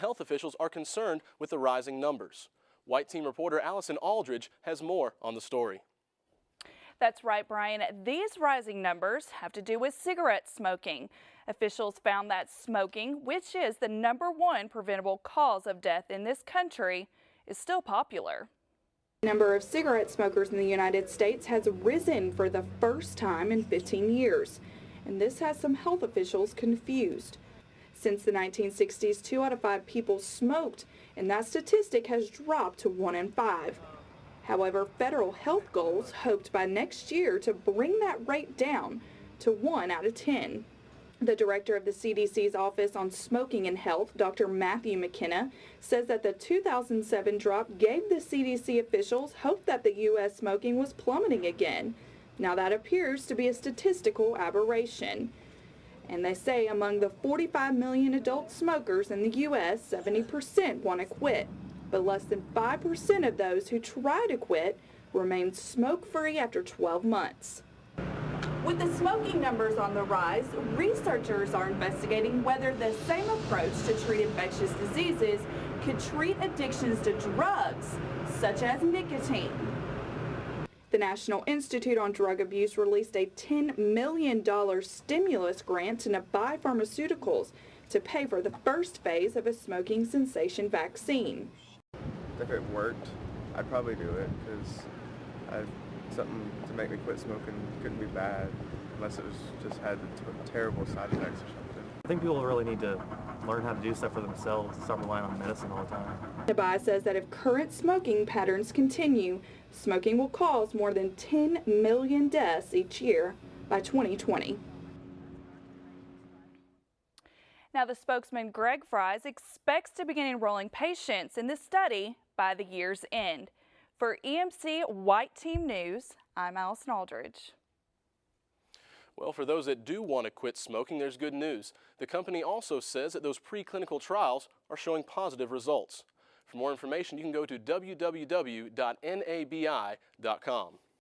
health officials are concerned with the rising numbers. White Team reporter Allison Aldridge has more on the story. That's right, Brian. These rising numbers have to do with cigarette smoking. Officials found that smoking, which is the #1 preventable cause of death in this country, is still popular. The number of cigarette smokers in the United States has risen for the first time in 15 years, and this has some health officials confused. Since the 1960s, 2 out of 5 people smoked, and that statistic has dropped to 1 in 5. However, federal health goals hoped by next year to bring that rate down to 1 out of 10. The director of the CDC's Office on Smoking and Health, Dr. Matthew McKenna, says that the 2007 drop gave the CDC officials hope that the U.S. smoking was plummeting again. Now that appears to be a statistical aberration. And they say among the 45 million adult smokers in the U.S., 70% want to quit. But less than 5% of those who try to quit remain smoke-free after 12 months. With the smoking numbers on the rise, researchers are investigating whether the same approach to treat infectious diseases could treat addictions to drugs, such as nicotine. The National Institute on Drug Abuse released a $10 million stimulus grant to Nabai Pharmaceuticals to pay for the first phase of a smoking cessation vaccine. If it worked, I'd probably do it because something to make me quit smoking couldn't be bad unless it was just had terrible side effects or something. I think people really need to learn how to do stuff for themselves and stop relying on medicine all the time. Nabai says that if current smoking patterns continue, smoking will cause more than 10 million deaths each year by 2020. Now, the spokesman Greg Fries expects to begin enrolling patients in this study by the year's end. For EMC White Team News, I'm Allison Aldridge. Well, for those that do want to quit smoking, there's good news. The company also says that those preclinical trials are showing positive results. For more information, you can go to www.nabi.com.